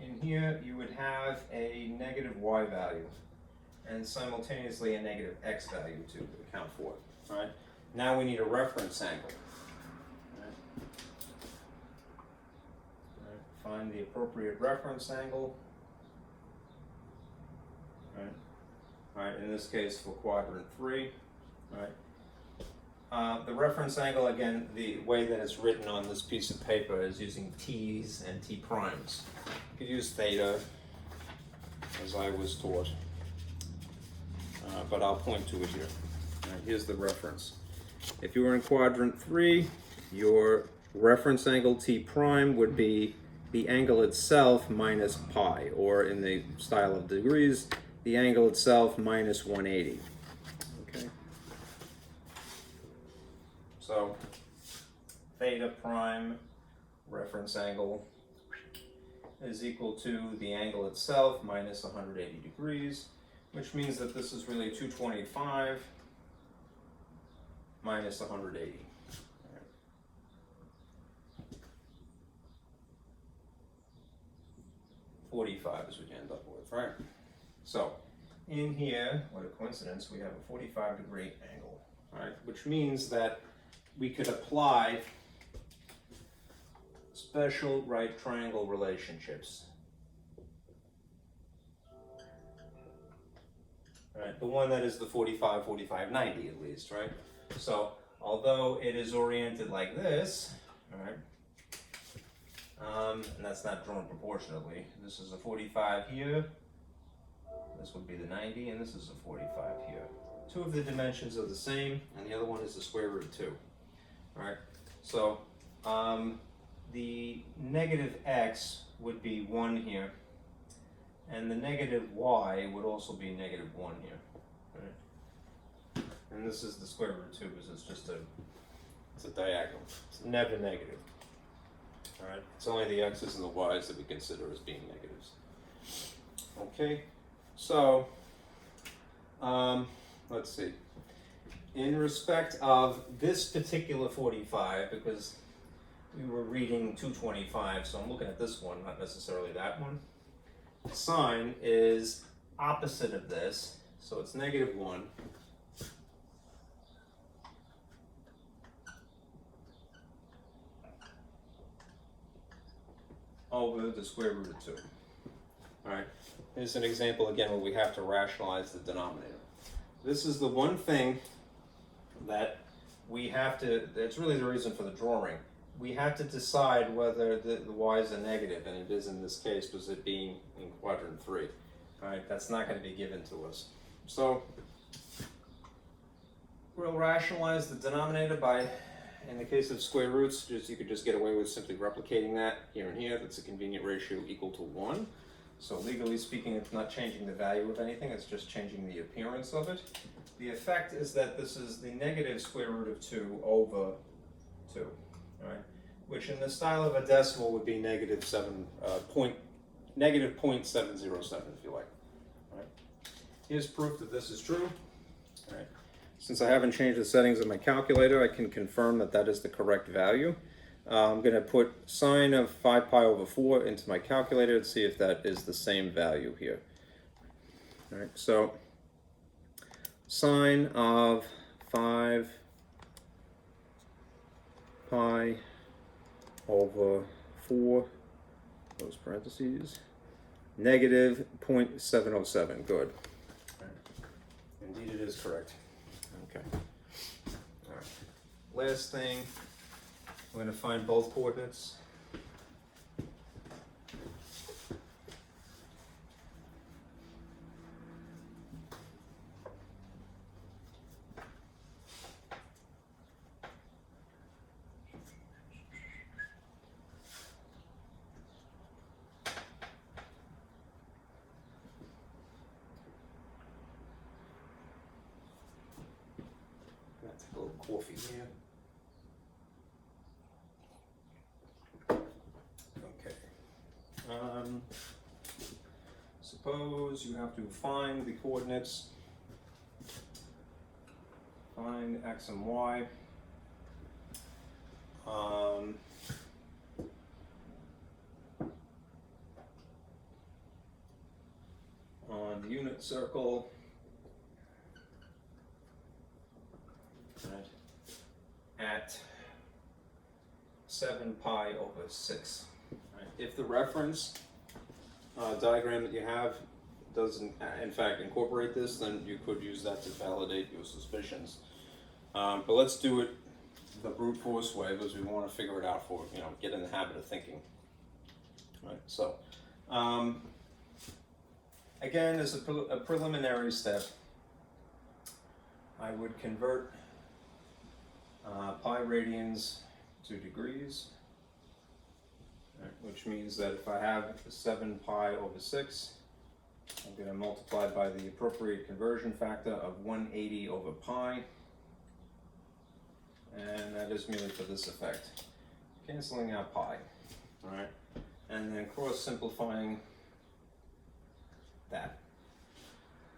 in here you would have a negative y value and simultaneously a negative x value to account for it. All right? Now we need a reference angle. All right. Find the appropriate reference angle. All right. All right. In this case, for quadrant 3. Right. The reference angle, again, the way that it's written on this piece of paper is using t's and t primes. You could use theta, as I was taught, but I'll point to it here. Right, here's the reference. If you were in quadrant 3, your reference angle t prime would be the angle itself minus pi, or in the style of degrees, the angle itself minus 180. So theta prime reference angle is equal to the angle itself minus 180 degrees, which means that this is really 225 minus 180. Right. 45 is what you end up with, right? So in here, what a coincidence, we have a 45-degree angle, right? Which means that we could apply special right triangle relationships. Right, the one that is the 45, 45, 90 at least, right? So, although it is oriented like this, all right, and that's not drawn proportionately. This is a 45 here, this would be the 90, and this is a 45 here. Two of the dimensions are the same, and the other one is the square root of 2. All right, so the negative x would be 1 here, and the negative y would also be negative 1 here. Right? And this is the square root of 2 because it's a diagonal. It's never negative. All right, it's only the x's and the y's that we consider as being negatives. Okay, so let's see. In respect of this particular 45, because we were reading 225, so I'm looking at this one, not necessarily that one. sine is opposite of this, so it's -1. Over the square root of 2. All right, here's an example again where we have to rationalize the denominator. This is the one thing that we have to, that's really the reason for the drawing. We have to decide whether the y is a negative, and it is in this case because it being in quadrant 3. All right, that's not going to be given to us. So we'll rationalize the denominator by, in the case of square roots, you could just get away with simply replicating that here and here. That's a convenient ratio equal to 1. So legally speaking, it's not changing the value of anything, it's just changing the appearance of it. The effect is that this is the negative square root of 2 over 2, all right? Which in the style of a decimal would be -0.707 if you like. All right. Here's proof that this is true. All right. Since I haven't changed the settings of my calculator, I can confirm that that is the correct value. I'm going to put sine of 5 pi over 4 into my calculator and see if that is the same value here. All right, so sine of 5 pi over 4, those parentheses, -0.707. Good. Right. Indeed, it is correct. Okay. All right. Last thing, we're going to find both coordinates. Let's take a little coffee here. Suppose you have to find the coordinates, find x and y. On the unit circle, right, at 7 pi over 6. Right. If the reference diagram that you have doesn't in fact incorporate this, then you could use that to validate your suspicions. But let's do it the brute force way because we want to figure it out for, get in the habit of thinking. Right, so again, as a preliminary step, I would convert pi radians to degrees. Right, which means that if I have 7 pi over 6, I'm going to multiply by the appropriate conversion factor of 180 over pi. And that is merely for this effect. Canceling out pi. All right. And then cross simplifying that.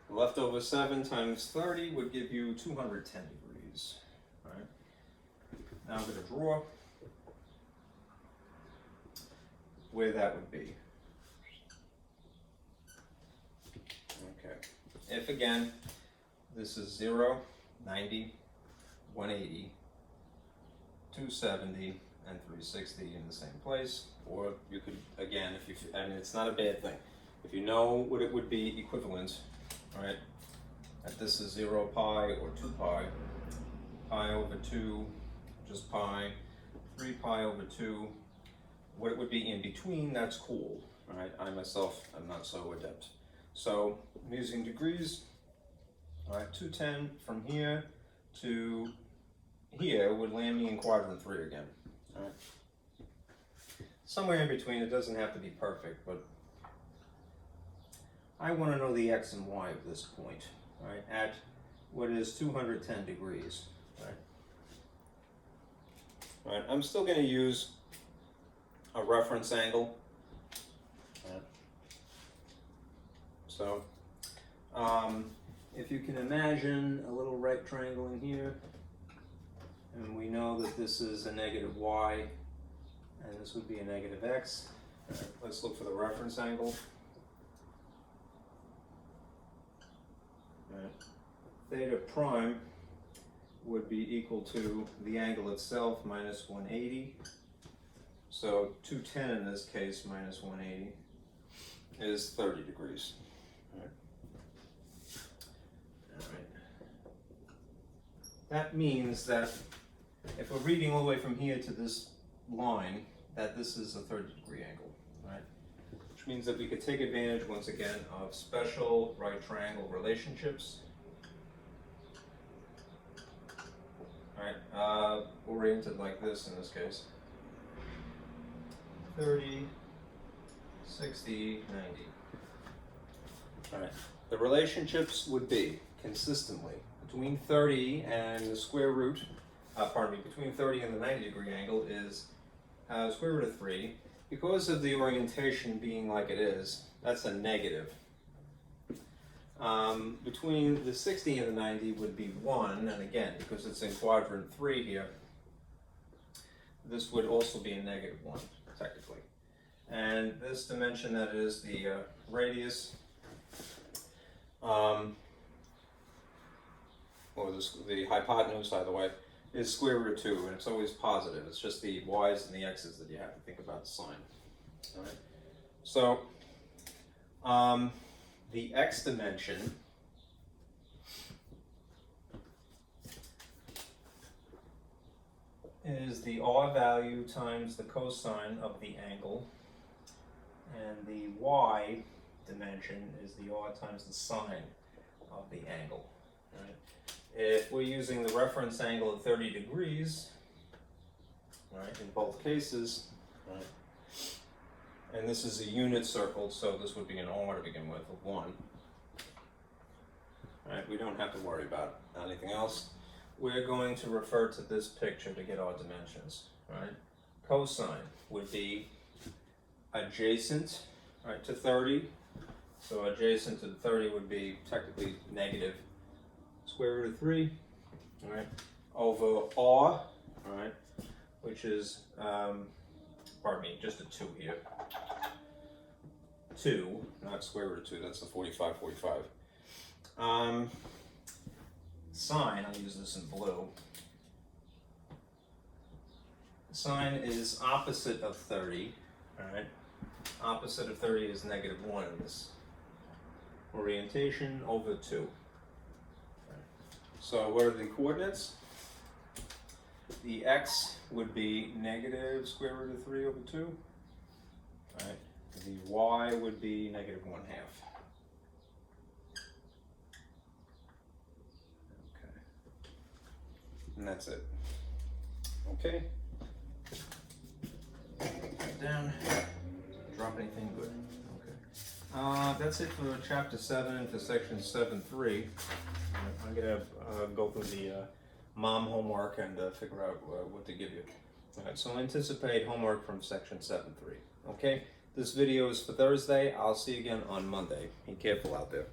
The leftover 7 times 30 would give you 210 degrees. All right. Now I'm going to draw where that would be. Okay. If again, this is 0, 90, 180, 270, and 360 in the same place, or you could, again, it's not a bad thing. If you know what it would be equivalent, all right, that this is 0 pi or 2 pi, pi over 2, just pi, 3 pi over 2, what it would be in between, that's cool. All right, I myself am not so adept. So I'm using degrees. All right, 210 from here to here would land me in quadrant 3 again. All right, somewhere in between. It doesn't have to be perfect, but I want to know the x and y of this point. All right, at what is 210 degrees. All right. All right, I'm still going to use a reference angle. Right. So, if you can imagine a little right triangle in here, and we know that this is a negative y, and this would be a negative x. Right, let's look for the reference angle. Theta prime would be equal to the angle itself minus 180. So 210 in this case minus 180 is 30 degrees. All right. That means that if we're reading all the way from here to this line, that this is a 30-degree angle, right? Which means that we could take advantage once again of special right triangle relationships. All right, oriented like this in this case. 30, 60, 90. All right, the relationships would be consistently between 30 and the square root, between 30 and the 90-degree angle is square root of 3. Because of the orientation being like it is, that's a negative. Between the 60 and the 90 would be 1, and again, because it's in quadrant 3 here, this would also be a negative 1, technically. And this dimension that is the radius, or the hypotenuse, either way, is square root of 2, and it's always positive. It's just the y's and the x's that you have to think about the sign. All right. So the x dimension is the r value times the cosine of the angle, and the y dimension is the r times the sine of the angle. All right. If we're using the reference angle of 30 degrees, right, in both cases, right, and this is a unit circle, so this would be an r to begin with, of 1. Right, we don't have to worry about anything else. We're going to refer to this picture to get our dimensions. Right? Cosine would be adjacent, right, to 30. So adjacent to 30 would be technically negative square root of 3, all right, over r, all right, which is, just a 2 here. 2, not square root of 2, that's the 45. Sine, I'll use this in blue. Sine is opposite of 30, all right? Opposite of 30 is negative 1 in this orientation over 2. So what are the coordinates? The x would be negative square root of 3 over 2. All right. The y would be negative 1/2. Okay. And that's it. Okay. Put that down. Doesn't drop anything good. Okay. That's it for chapter 7 for section 7.3. I'm going to go through the mom homework and figure out what to give you. All right, so anticipate homework from section 7.3. Okay, this video is for Thursday. I'll see you again on Monday. Be careful out there.